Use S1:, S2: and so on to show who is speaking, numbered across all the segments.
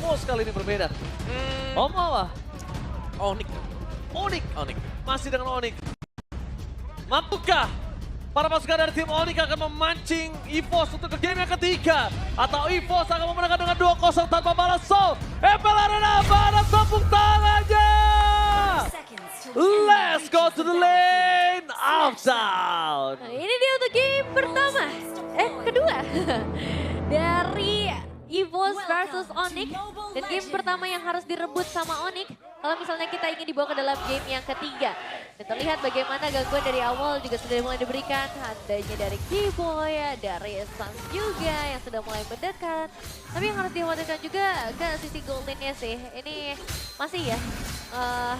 S1: EVOS kali ini berbeda. Omawa,
S2: Onyx.
S1: Onyx, masih dengan Onyx. Mampukah para pasukan dari tim Onyx akan memancing EVOS untuk ke game yang ketiga? Atau EVOS akan memenangkan dengan 2-0 tanpa balas soul? MPL Arena balas tepuk tangannya! Let's go to the lane of down!
S3: Nah, ini dia untuk game pertama, kedua dari EVOS versus Onyx. Dan game pertama yang harus direbut sama Onyx kalau misalnya kita ingin dibawa ke dalam game yang ketiga. Dan terlihat bagaimana gangguan dari awal juga sudah mulai diberikan. Adanya dari Keyboy, dari Sans juga yang sudah mulai mendekat. Tapi yang harus dikhawatirkan juga ke sisi goldennya sih. Ini masih ya,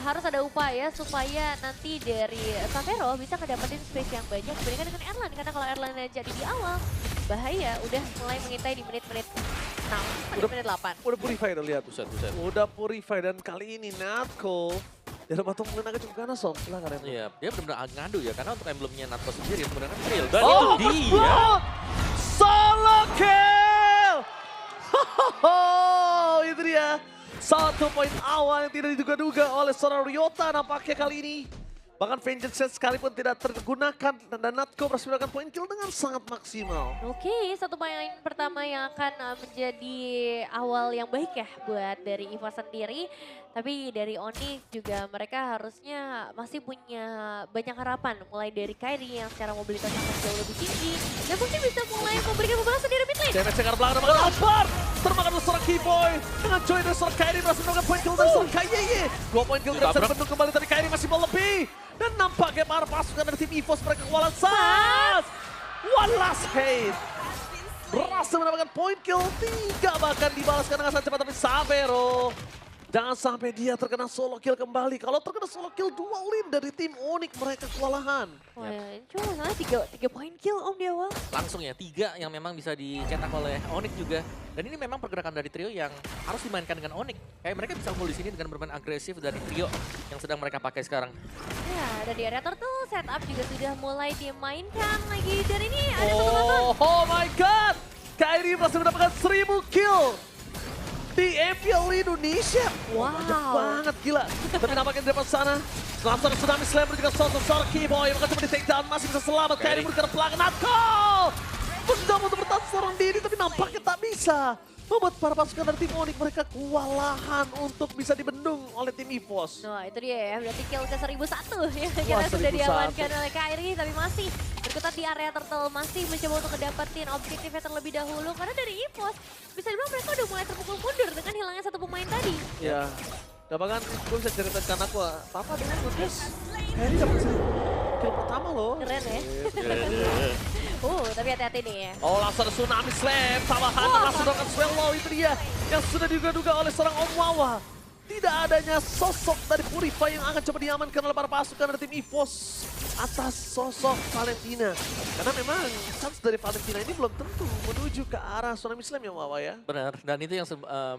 S3: harus ada upaya supaya nanti dari Savero bisa kedapetin space yang banyak dibandingkan dengan Erlan. Karena kalau Erlan jadi di awal, bahaya. Udah mulai mengintai di menit-menit 6, di menit 8.
S1: Udah purify udah lihat.
S2: Buset.
S1: Udah purify dan kali ini Natko dari Batu menggunakan cukup ganas Som. Silahkan Em.
S2: Iya, dia benar-benar ngadu ya, karena untuk emblemnya Natko sendiri menggunakan trail. Dan
S1: Oh,
S2: itu dia.
S1: solo kill! Itu dia. Satu poin awal yang tidak diduga-duga oleh seorang Ryota nampaknya kali ini. Bahkan Vengeance Set sekalipun tidak tergunakan dan Natko berhasil mendapatkan poin kill dengan sangat maksimal.
S3: Oke, satu poin pertama yang akan menjadi awal yang baik ya buat dari EVOS sendiri. Tapi dari Onyx juga mereka harusnya masih punya banyak harapan. Mulai dari Kairi yang secara mobilitas akan jauh lebih tinggi. Dan mungkin bisa mulai memberikan pembalasan dari mid lane.
S1: Damage yang belakang memakan Alphard. Termakan oleh seorang Keyboy. Dengan joy dari seorang Kairi berhasil mendapatkan poin kill dari seorang Kayeye. 2 poin kill tidak bisa dibendung kembali tapi Kairi masih mau lebih. Dan nampaknya para pasukan dari tim EVOS mereka kewalahan Sans. One last hate. Berhasil mendapatkan poin kill 3 bahkan dibalaskan dengan sangat cepat tapi Savero. Jangan sampai dia terkena solo kill kembali. Kalau terkena solo kill 2 lane dari tim Onyx mereka kewalahan.
S3: Wah, ini cuma masalah 3 poin kill Om di awal.
S2: Langsung ya, 3 yang memang bisa dicetak oleh Onyx juga. Dan ini memang pergerakan dari trio yang harus dimainkan dengan Onyx. Kayak mereka bisa unggul di sini dengan bermain agresif dari trio yang sedang mereka pakai sekarang.
S3: Ya, dan di area turtle setup juga sudah mulai dimainkan lagi. Dan ini ada satu bubble.
S1: Oh my god. Kairi berhasil mendapatkan 1000 kill. Di MPL Indonesia.
S3: Wow.
S1: Banyak banget gila. Tapi nampaknya di depan sana. Langsung Tsunami Slammer juga seorang Keyboy yang coba di take down. Masih bisa selamat. Kairi berikan pelangan. Natko! Mencoba untuk bertahan seorang diri tapi nampaknya tak bisa. Membuat para pasukan dari tim Onyx mereka kewalahan untuk bisa dibendung oleh tim EVOS.
S3: Nah itu dia ya, berarti kill ke 1001 ya. Kira
S1: Wah,
S3: sudah
S1: 1001.
S3: diamankan oleh Kairi, tapi masih berkutat di area turtle. Masih mencoba untuk ngedapetin objektifnya terlebih dahulu. Karena dari EVOS, bisa dibilang mereka udah mulai terpukul mundur dengan hilangnya satu pemain tadi.
S1: Ya, dan bahkan gue bisa ceritakan aku, papa dengan Ngedes, Kairi dapat kill pertama loh.
S3: Keren ya. Tapi hati-hati nih ya.
S1: Oh langsung ada Tsunami Slam, tambahan langsung dengan Swallow itu dia yang sudah diduga-duga oleh seorang Omawa. Tidak adanya sosok dari Purify yang akan coba diamankan oleh para pasukan dari tim EVOS atas sosok Valentina. Karena memang chance dari Valentina ini belum tentu menuju ke arah Tsunami Slam ya Wawa ya.
S2: Benar, dan itu yang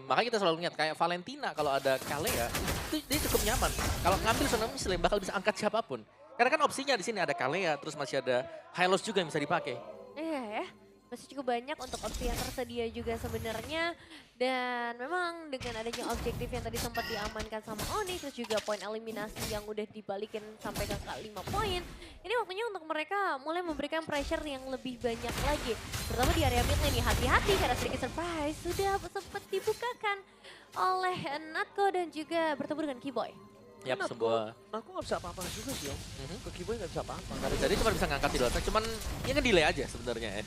S2: makanya kita selalu lihat kayak Valentina kalau ada Kalea itu dia cukup nyaman. Kalau ngambil Tsunami Slam bakal bisa angkat siapapun. Karena kan opsinya di sini ada Kalea, terus masih ada Hylos juga yang bisa dipakai.
S3: Iya ya, masih cukup banyak untuk opsi yang tersedia juga sebenarnya. Dan memang dengan adanya objektif yang tadi sempat diamankan sama Onyx, terus juga poin eliminasi yang udah dibalikin sampai ke 5 poin. Ini waktunya untuk mereka mulai memberikan pressure yang lebih banyak lagi. Terutama di area mid lane nih, hati-hati karena sedikit surprise sudah sempat dibukakan oleh Natko dan juga bertemu dengan Keyboy.
S2: Yap,
S1: Natko,
S2: sebuah...
S1: Natko nggak bisa apa-apa juga sih Om. Ke Keyboy nggak bisa apa-apa.
S2: Jadi cuma bisa ngangkat di luar track, cuman ya nge-delay aja sebenarnya ya.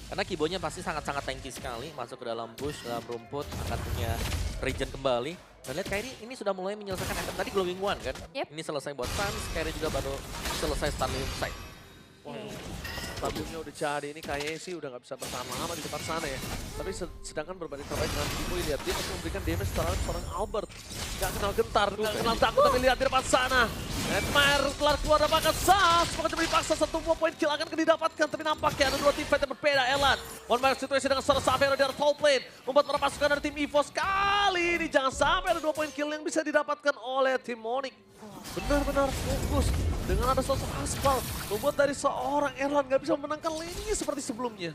S2: Karena Keyboy-nya pasti sangat-sangat tanky sekali, masuk ke dalam bush, dalam rumput, akan punya regen kembali. Dan lihat Kairi ini sudah mulai menyelesaikan item tadi Glowing One kan.
S3: Yep.
S2: Ini selesai buat Sans, Kairi juga baru selesai stun side.
S1: Wah, stabilnya udah jadi, ini kayaknya sih udah nggak bisa bertahan lama di depan sana ya. Tapi sedangkan berbanding terbalik dengan Keyboy, lihat dia masih memberikan damage terhadap seorang Albert. Gak kenal gentar, gak kenal takut, tapi lihat di depan sana. Nightmare keluar dapatkan Sans, pokoknya cuma dipaksa satu poin kill akan didapatkan. Tapi nampaknya ada 2 tim fight yang berbeda, Elan. One man situation dengan seorang Savero di arah top lane. Membuat para pasukan dari tim EVOS kali kali ini. Jangan sampai ada 2 poin kill yang bisa didapatkan oleh tim Onyx. Benar-benar fokus dengan ada sosok Aspal. Membuat dari seorang Erlan gak bisa memenangkan lane seperti sebelumnya.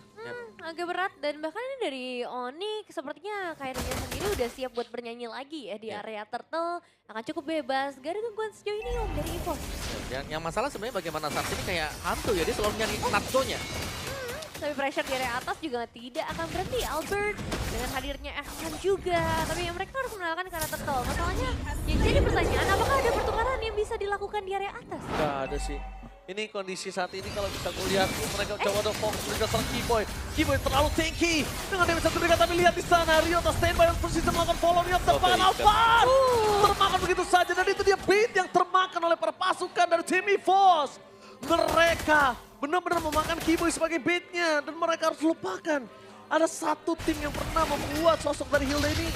S3: Agak berat dan bahkan ini dari Onyx sepertinya kayaknya sendiri udah siap buat bernyanyi lagi ya di area turtle. Akan cukup bebas, gak ada gangguan sejauh ini Om dari EVOS.
S2: Yang masalah sebenarnya bagaimana Sans ini kayak hantu ya, dia selalu nyari Natso-nya.
S3: Tapi pressure di area atas juga tidak akan berhenti. Albert dengan hadirnya Erlan juga. Tapi ya mereka harus mengenalkan ke area turtle. Masalahnya yang jadi pertanyaan apakah ada pertukaran yang bisa dilakukan di area atas?
S1: Gak ada sih. Ini kondisi saat ini kalau bisa gue lihat mereka coba untuk fokus mereka serang Keyboy. Keyboy terlalu tanky dengan damage satu dekat, tapi lihat di sana Ryota standby dan posisi melakukan follow up tepat Alphard. Termakan begitu saja dan itu dia beat yang termakan oleh para pasukan dari tim EVOS. Mereka benar-benar memakan Keyboy sebagai beatnya dan mereka harus lupakan. Ada satu tim yang pernah membuat sosok dari Hilda ini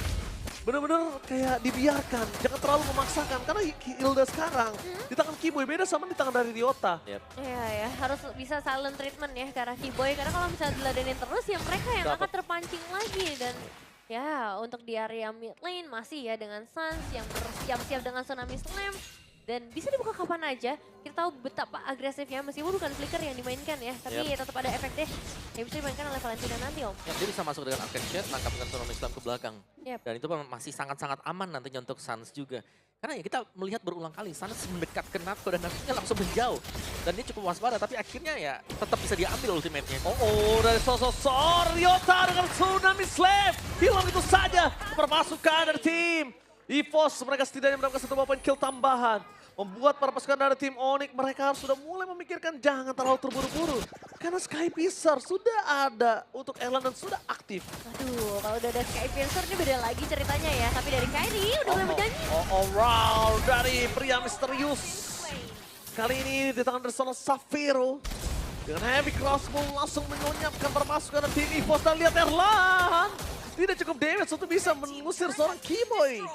S1: benar-benar kayak dibiarkan, jangan terlalu memaksakan. Karena Hilda sekarang di tangan Keyboy beda sama di tangan dari Ryota.
S3: Iya ya, harus bisa silent treatment ya ke arah Keyboy. Karena kalau misalnya diladenin terus ya mereka yang akan terpancing lagi. Dan ya untuk di area mid lane masih ya dengan Sans yang bersiap-siap dengan Tsunami Slam. Dan bisa dibuka kapan aja, kita tahu betapa agresifnya meskipun bukan flicker yang dimainkan ya. Tapi tetap ada efek deh yang bisa dimainkan oleh Valentina nanti Om.
S2: Dia bisa masuk dengan Arcane Shot, nangkap dengan Tsunami Slam ke belakang. Dan itu masih sangat-sangat aman nantinya untuk Sans juga. Karena ya kita melihat berulang kali, Sans mendekat ke Natko dan Natko langsung menjauh. Dan dia cukup waspada, tapi akhirnya ya tetap bisa diambil ultimate-nya.
S1: Dari sosok Ryota dengan Tsunami Slam. Hilang itu saja permasukan dari tim EVOS. Mereka setidaknya mendapatkan 1 poin kill tambahan. Membuat para pasukan dari tim Onyx mereka sudah mulai memikirkan jangan terlalu terburu-buru. Karena Sky Piercer sudah ada untuk Erlan dan sudah aktif.
S3: Aduh, kalau udah ada Sky Piercer ini beda lagi ceritanya ya. Tapi dari Kairi udah mulai berjanji.
S1: Wow, dari pria misterius. Kali ini di tangan dari seorang Safiro. Dengan heavy crossbow langsung menyonyapkan permasukan dari tim EVOS. Dan lihat Erlan. Tidak cukup damage untuk bisa mengusir seorang Keyboy.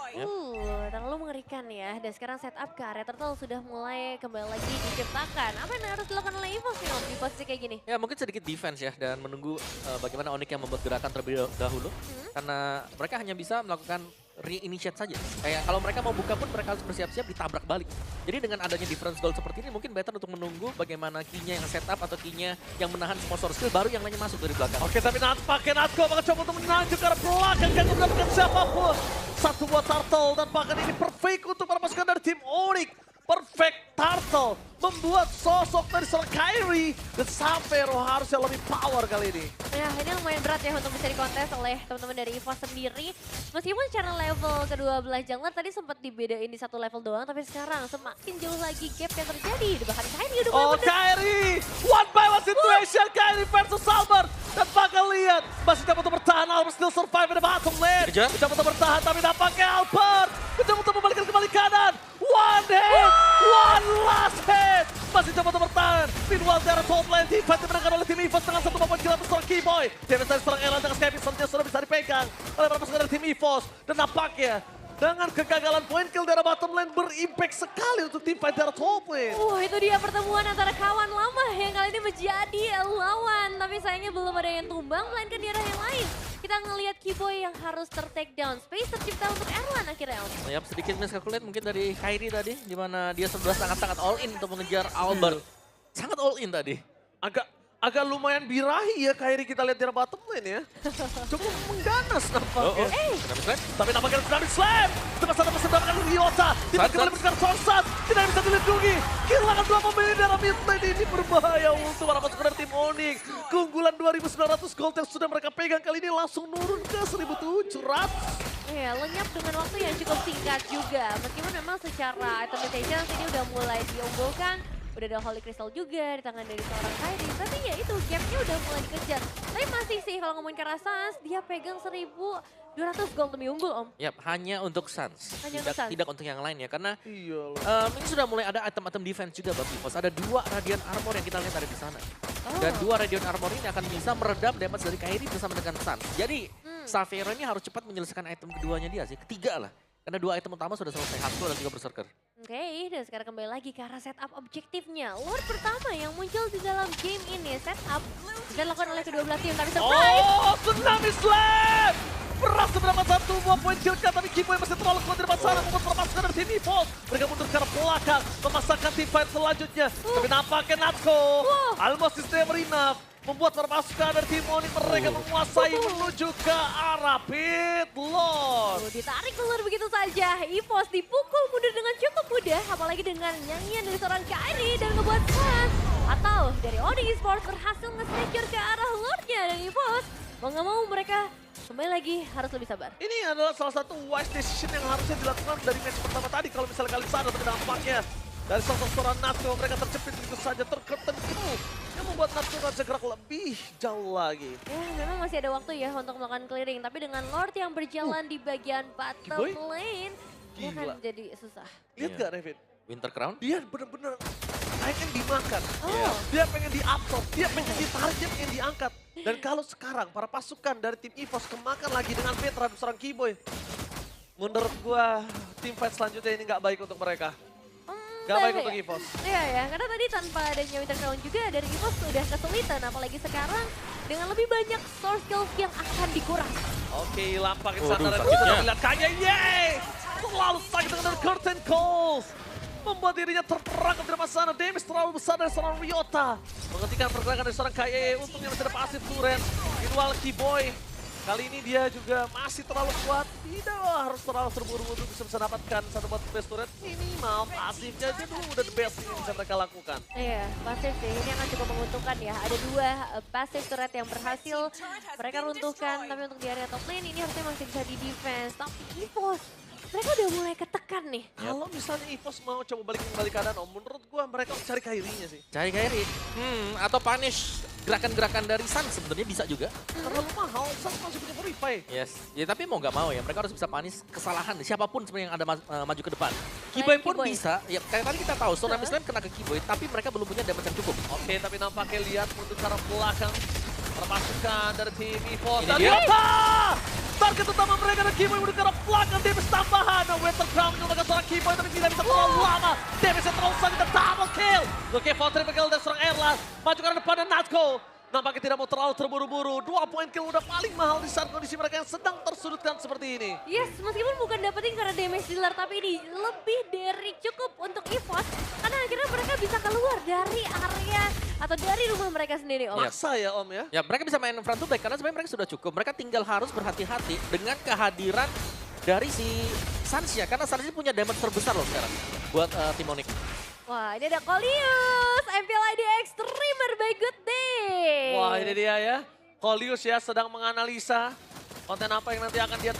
S3: Terlalu mengerikan ya. Dan sekarang setup ke area turtle sudah mulai kembali lagi diciptakan. Apa yang harus dilakukan oleh EVOS nih Om di posisi kayak gini?
S2: Ya mungkin sedikit defense ya dan menunggu bagaimana Onyx yang membuat gerakan terlebih dahulu. Karena mereka hanya bisa melakukan re-initiate saja. Kayak kalau mereka mau buka pun mereka harus bersiap-siap ditabrak balik. Jadi dengan adanya difference goal seperti ini mungkin better untuk menunggu bagaimana key-nya yang setup atau key-nya yang menahan semua source skill baru yang lainnya masuk dari belakang.
S1: Oke, tapi pakai Natko bakal coba untuk menanjuk ke arah belakang, gak mendapatkan siapapun. Satu buat Turtle dan bahkan ini perfect untuk para pasukan dari tim Onyx. Perfect Turtle membuat sosok dari seorang Kairi dan Safiro harusnya lebih power kali ini.
S3: Ya ini lumayan berat ya untuk bisa dikontes oleh teman-teman dari EVOS sendiri. Meskipun secara level kedua belah jungler tadi sempat dibedain di satu level doang, tapi sekarang semakin jauh lagi gap yang terjadi. Bahkan Kairi udah mulai
S1: Kairi! One by one situation, Kairi versus Albert. Dan bakal lihat, masih dapat untuk bertahan, Albert still survive in the bottom lane. Mencoba untuk bertahan, tapi nampaknya Albert mencoba untuk membalikkan kembali kanan. One hit, one last hit. Masih coba untuk bertahan. Meanwhile, dari top lane, defense dimenangkan oleh tim EVOS dengan 1 poin kill atas seorang Keyboy. Damage dari seorang Erlan dengan Sky Piercer sudah bisa dipegang oleh para pasukan dari tim EVOS. Dan nampaknya dengan kegagalan poin kill dari bottom lane berimpact sekali untuk tim fight dari top lane.
S3: Itu dia pertemuan antara kawan lama yang kali ini menjadi lawan. Tapi sayangnya belum ada yang tumbang, melainkan di arah yang lain. Kita ngelihat Keyboy yang harus ter-take down. Space tercipta untuk Erlan akhirnya.
S2: Ya, sedikit miscalculate mungkin dari Kairi tadi, di mana dia sudah sangat-sangat all in untuk mengejar Albert. Sangat all in tadi.
S1: Agak lumayan birahi ya Kairi kita lihat di bottom lane ya. Cukup mengganas nampaknya. Tapi nampaknya Tsunami Slam. Tepat-tepat mendapatkan Ryota. Tiba-tiba mendapatkan Sorsat. Tidak bisa dilindungi. Kehilangan 2 pemain dari mid lane ini berbahaya untuk para pasukan dari tim Onyx. Keunggulan 2.900 gold yang sudah mereka pegang kali ini langsung nurun ke 1.700.
S3: Ya, lenyap dengan waktu yang cukup singkat juga. Meskipun memang secara itemization ini udah mulai diunggulkan. Udah ada Holy Crystal juga di tangan dari seorang Kairi. Tapi ya itu gapnya udah mulai dikejar. Tapi masih sih kalau ngomongin ke arah Sans, dia pegang 1.200 gold lebih unggul Om.
S2: Yap, hanya untuk Sans. Tidak untuk yang lain ya. Karena ini sudah mulai ada item-item defense juga buat EVOS. Ada 2 Radiant Armor yang kita lihat ada di sana. Dan 2 Radiant Armor ini akan bisa meredam damage dari Kairi bersama dengan Sans. Jadi Safiro ini harus cepat menyelesaikan item keduanya dia sih. Ketiga lah. Karena 2 item utama sudah selesai, Hustle dan juga Berserker.
S3: Oke, dan sekarang kembali lagi ke arah setup objektifnya. Lord pertama yang muncul di dalam game ini, setup bisa dilakukan oleh kedua belah tim, tapi surprise!
S1: Tsunami Slam! Berhasil mendapatkan 1 poin kill, tapi Kiboy masih terlalu kuat di depan sana, membuat permasalahan dari tim EVOS. Mereka mundur ke arah belakang, memasangkan tim fight selanjutnya. Tapi nampaknya Natsko, almost is never enough. Membuat permasalahan dari tim Onyx, mereka menguasai menuju ke arah pit lord.
S3: Ditarik keluar begitu saja. EVOS dipukul mundur dengan cukup mudah, apalagi dengan nyanyian dari seorang Kairi dan ngebuat Sans. Atau dari Onyx Esports berhasil nge-secure ke arah Lordnya dan EVOS. Mau nggak mau mereka kembali lagi harus lebih sabar.
S1: Ini adalah salah satu wise decision yang harusnya dilakukan dari match pertama tadi. Kalau misalnya kalian sadar dampaknya dari seorang Natsko, mereka terjepit begitu saja, terketen itu. Yang membuat Natsko nggak bisa gerak lebih jauh lagi.
S3: Ya, memang masih ada waktu ya untuk melakukan clearing. Tapi dengan Lord yang berjalan di bagian bottom
S1: Kiboy?
S3: lane, dia
S1: Gila.
S3: akan jadi susah.
S1: Lihat
S2: Iya.
S1: gak, Revin?
S2: Winter Crown?
S1: Dia bener-bener pengen dimakan.
S3: Oh.
S1: Dia pengen diabsorb, dia pengen ditarik, dia pengen diangkat. Dan kalau sekarang para pasukan dari tim EVOS kemakan lagi dengan Petra dan seorang Kiboy. Menurut gua, tim fight selanjutnya ini nggak baik untuk mereka. Nggak baik
S3: Bahaya.
S1: untuk EVOS.
S3: Iya ya, karena tadi tanpa adanya Winter Crown juga dari EVOS sudah kesulitan. Apalagi sekarang dengan lebih banyak source kills yang akan dikuras.
S1: Oke, lampakin
S2: Waduh,
S1: sana dan
S2: sakitnya.
S1: kita lihat kayaknya yeay! Terlalu sakit dengan curtain calls. Membuat dirinya terperangkap di depan sana. Damage terlalu besar dari seorang Ryota. Menghentikan pergerakan dari seorang KAE. Untungnya masih ada pasif turret. Meanwhile Kiboy. Kali ini dia juga masih terlalu kuat. Tidak harus terlalu terburu-buru bisa dapatkan satu buat best turret. Minimal pasifnya aja dulu udah the best yang bisa mereka lakukan.
S3: Iya, pasif sih. Ini akan cukup menguntungkan ya. Ada dua pasif turret yang berhasil mereka runtuhkan. Tapi untuk di area top lane ini harusnya masih bisa di defense. Tapi EVOS, mereka udah mulai ketekan nih.
S1: Kalau misalnya EVOS mau coba balik keadaan, Om, menurut gua mereka harus cari Kairinya sih.
S2: Cari Kairi. Atau punish gerakan-gerakan dari Sun sebenarnya bisa juga.
S1: Karena lu mahal, Sans masih punya Purify.
S2: Yes. Ya tapi mau nggak mau ya, mereka harus bisa punish kesalahan siapapun sebenarnya yang ada maju ke depan. Kiboy pun
S3: Kiboy.
S2: bisa. Ya kayak tadi kita tahu, Tsunami Slam kena ke Kiboy, tapi mereka belum punya damage yang cukup.
S1: Oke, tapi nampaknya lihat mundur ke arah belakang. Permasukan dari tim EVOS.
S2: Ini
S1: Dan
S2: dia.
S1: Yota! Target utama mereka dan Kiboy mundur ke arah belakang. Damage tambahan. Winter Crown menyelamatkan seorang Kiboy, tapi tidak bisa terlalu lama. Damage-nya terlalu sakit dan double kill. Oke, fall triple kill dari seorang Erlan. Maju ke arah depan dan Natsko. Nampaknya tidak mau terlalu terburu-buru. 2 poin kill udah paling mahal di saat kondisi mereka yang sedang tersudutkan seperti ini.
S3: Yes, meskipun bukan dapetin karena damage dealer, tapi ini lebih dari cukup untuk EVOS. Karena akhirnya mereka bisa keluar dari area atau dari rumah mereka sendiri, Om.
S1: Maksa ya, Om ya.
S2: Ya mereka bisa main front to back karena sebenarnya mereka sudah cukup. Mereka tinggal harus berhati-hati dengan kehadiran dari si Sansya. Karena Sansya punya damage terbesar loh sekarang buat tim Onyx.
S3: Wah, ini ada Kolius, MPLID Extremer by Good Day.
S1: Wah, ini dia ya. Kolius ya sedang menganalisa konten apa yang nanti akan dia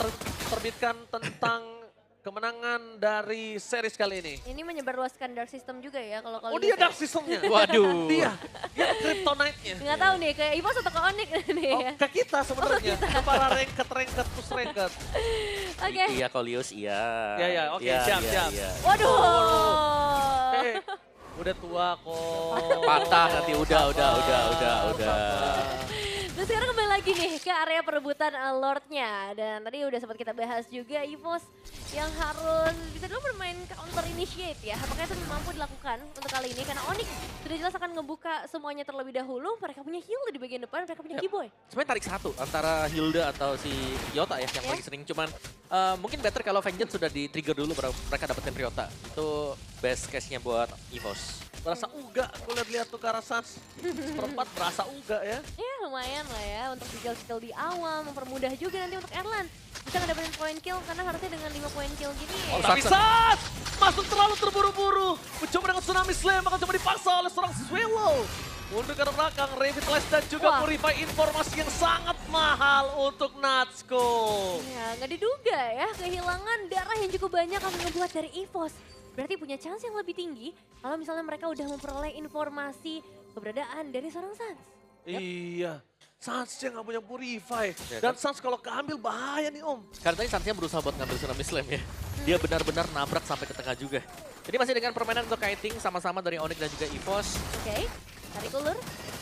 S1: terbitkan tentang kemenangan dari series kali ini.
S3: Ini menyebarluaskan Dark System juga ya kalau Kolius.
S1: Oh, dia
S3: ya.
S1: dark systemnya.
S2: Waduh.
S1: Dia Kryptonite-nya.
S3: Nggak tahu nih, ke EVOS atau ke Onyx nih
S1: Oh,
S3: ya.
S1: ke kita sebenarnya. Ke para ranked, push ranked.
S3: Oke.
S2: Iya Kolius, iya.
S1: Iya, oke,
S2: Iya,
S1: siap,
S2: iya,
S1: siap.
S2: iya.
S3: Waduh.
S1: Udah tua kok.
S2: Patah nanti, udah.
S3: Dan sekarang kembali lagi nih ke area perebutan Lordnya. Dan tadi udah sempat kita bahas juga EVOS yang harus bisa dulu bermain counter initiate ya. Apakah itu mampu dilakukan untuk kali ini? Karena Onyx sudah jelas akan ngebuka semuanya terlebih dahulu. Mereka punya Hilda di bagian depan, mereka punya Kiboy.
S2: Sebenarnya tarik satu antara Hilda atau si Ryota ya yang paling sering. Cuman mungkin better kalau Vengeance sudah di-trigger dulu baru mereka dapetin Ryota. Itu best case-nya buat EVOS.
S1: Berasa uga, aku lihat-lihat tuh ke arah Sans. Perempat berasa uga ya.
S3: Ya lumayan lah ya untuk skill-skill di awal, mempermudah juga nanti untuk Erlan. Bisa ngedapetin poin kill karena harusnya dengan 5 poin kill gini.
S2: Oh,
S1: Tapi
S2: Saksa.
S1: Sans masuk terlalu terburu-buru. Mencoba dengan Tsunami Slam akan coba dipaksa oleh seorang Swallow. Mundur ke arah belakang, Revitalize dan juga
S3: Wah.
S1: Purify informasi yang sangat mahal untuk Natsko.
S3: Ya nggak diduga ya, kehilangan darah yang cukup banyak akan ngebuat dari EVOS. Berarti punya chance yang lebih tinggi kalau misalnya mereka udah memperoleh informasi keberadaan dari seorang Sans.
S1: Iya, Sans yang nggak punya Purify.
S2: Ya,
S1: Dan Sans kalau keambil bahaya nih Om.
S2: Karena tadi Sansnya berusaha buat ngambil Tsunami Slam ya. Dia benar-benar nabrak sampai ke tengah juga. Jadi masih dengan permainan untuk kiting sama-sama dari Onyx dan juga EVOS.
S3: Oke, tarik ulur.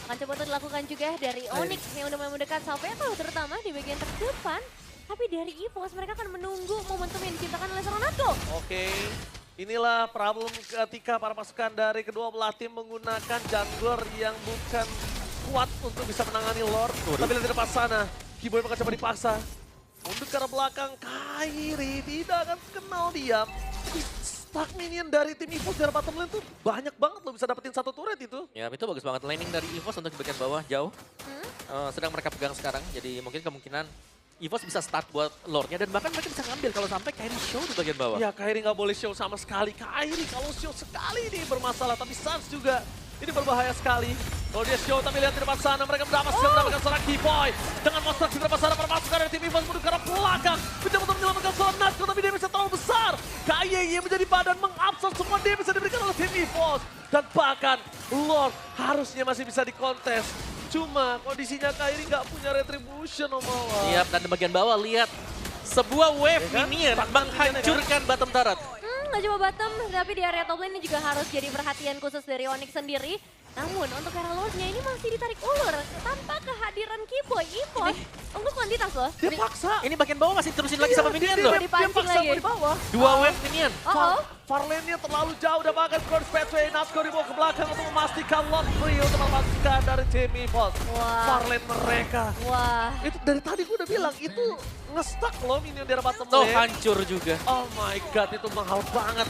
S3: Akan coba untuk dilakukan juga dari Onyx yang udah mulai mendekat sampai terutama di bagian terdepan. Tapi dari EVOS mereka akan menunggu momentum yang diciptakan oleh seorang Natsko.
S1: Oke, inilah problem ketika para pasukan dari kedua belah tim menggunakan jungler yang bukan kuat untuk bisa menangani Lord. Tapi lihat di depan sana, Kiboy bakal coba dipaksa. Mundur ke arah belakang, Kairi tidak akan kenal diam. Stack minion dari tim EVOS dari bottom lane tuh banyak banget lo bisa dapetin satu turret itu.
S2: Ya itu bagus banget laning dari EVOS untuk di bagian bawah jauh. Sedang mereka pegang sekarang, jadi mungkin kemungkinan EVOS bisa start buat lore-nya dan bahkan mereka bisa ngambil kalau sampai Kairi show di bagian bawah.
S1: Ya Kairi nggak boleh show sama sekali. Kairi kalau show sekali ini bermasalah, tapi Sans juga ini berbahaya sekali. Kalau dia show tapi lihat di depan sana mereka mendapatkan seorang Keyboy. Dengan monster di depan sana permasukkan dari tim EVOS menuju ke arah belakang. Mencoba untuk menyelamatkan seorang Natsko tapi dia bisa terlalu besar. KYY menjadi badan mengabsorb semua dia bisa diberikan oleh tim EVOS. Dan bahkan Lord harusnya masih bisa dikontes. Cuma kondisinya Kairi nggak punya retribution Omawa.
S2: Iya, dan di bagian bawah lihat sebuah wave
S1: Ya kan?
S2: minion
S1: Tangan
S2: menghancurkan bottom turret.
S3: Nggak cuma bottom, tapi di area top lane ini juga harus jadi perhatian khusus dari Onyx sendiri. Namun untuk era Lord-nya ini masih ditarik ulur tanpa kehadiran Keyboy. EVOS untuk kuantitas loh.
S1: Dia paksa.
S2: Ini bagian bawah masih terusin lagi sama minion loh.
S3: Dia dipancing
S1: paksa
S3: lagi.
S1: di bawah.
S2: Dua wave minion.
S3: Oh,
S1: Farlane-nya terlalu jauh dan bahkan Cross Pathway Natsko dibawa ke belakang untuk memastikan Lord free untuk memastikan dari tim EVOS.
S3: Wah.
S1: Farlane mereka.
S3: Wah.
S1: Itu dari tadi gue udah bilang, itu nge-stuck loh minion di bottom
S2: Tuh
S1: lane.
S2: hancur juga.
S1: Oh my god, itu mahal banget.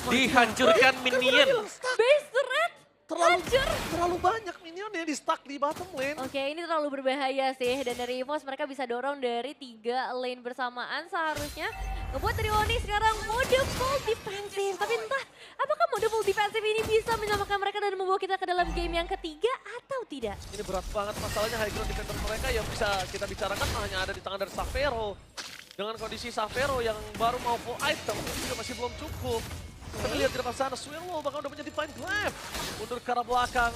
S2: Dihancurkan
S1: Kan
S2: minion.
S3: Base turret hancur.
S1: Terlalu banyak minionnya di stuck di bottom lane.
S3: Oke, ini terlalu berbahaya sih. Dan dari EVOS mereka bisa dorong dari 3 lane bersamaan. Seharusnya ngebuat dari Onyx sekarang mode full defensif. Tapi entah apakah mode full defensif ini bisa menyelamatkan mereka dan membawa kita ke dalam game yang ketiga atau tidak.
S1: Ini berat banget masalahnya high ground defender mereka yang bisa kita bicarakan hanya ada di tangan dari Savero. Dengan kondisi Savero yang baru mau full item itu juga masih belum cukup. Kita lihat di depan sana, Swirlo bahkan udah punya Divine Glaive. Mundur ke arah belakang.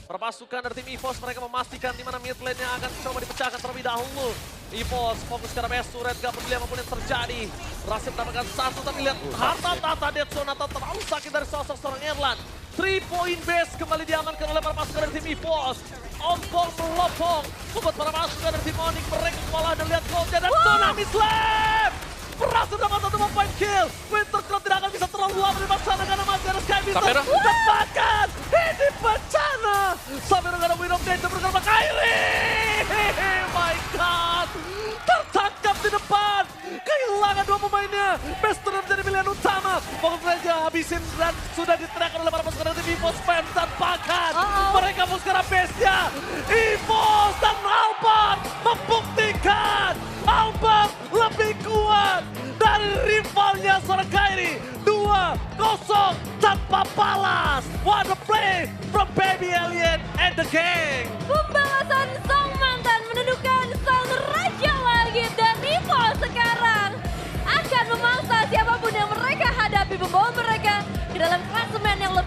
S1: Perpasukan dari tim EVOS mereka memastikan di mana mid lane-nya akan coba dipecahkan terlebih dahulu. EVOS fokus ke arah best turret, gak peduli apapun yang terjadi. Berhasil mendapatkan satu, tapi lihat harta tata Dead Sonata terlalu sakit dari sosok seorang Erlan. 3-point base kembali diamankan oleh para pasukan dari tim EVOS. Ompong melopong, membuat para pasukan dari tim Onyx mereka kewalahan dan lihat goldnya dan Tsunami Slam! Berhasil mendapatkan 2 point kill. Winter Crown tidak akan bisa terlalu lama di sana karena masih ada Sky Beast.
S2: Savero.
S1: Dan bahkan ini bencana. Savero gak ada win of danger bersama Kairi. My God. Tertangkap di depan. Kehilangan 2 pemainnya. Bester menjadi pilihan utama. Fokus saja habisin dan sudah diteriakkan oleh para pasukan dari EVOS fans. Dan bahkan mereka fokus ke arah base-nya. EVOS dan Albert membuktikan Albert lebih kuat dari rivalnya seorang Kairi. 2-0 tanpa balas. What a play from Baby Alien and the gang.
S3: Pembalasan sang mantan menentukan sang raja langit dan EVOS sekarang akan memangsa siapapun yang mereka hadapi, membawa mereka ke dalam klasemen yang lebih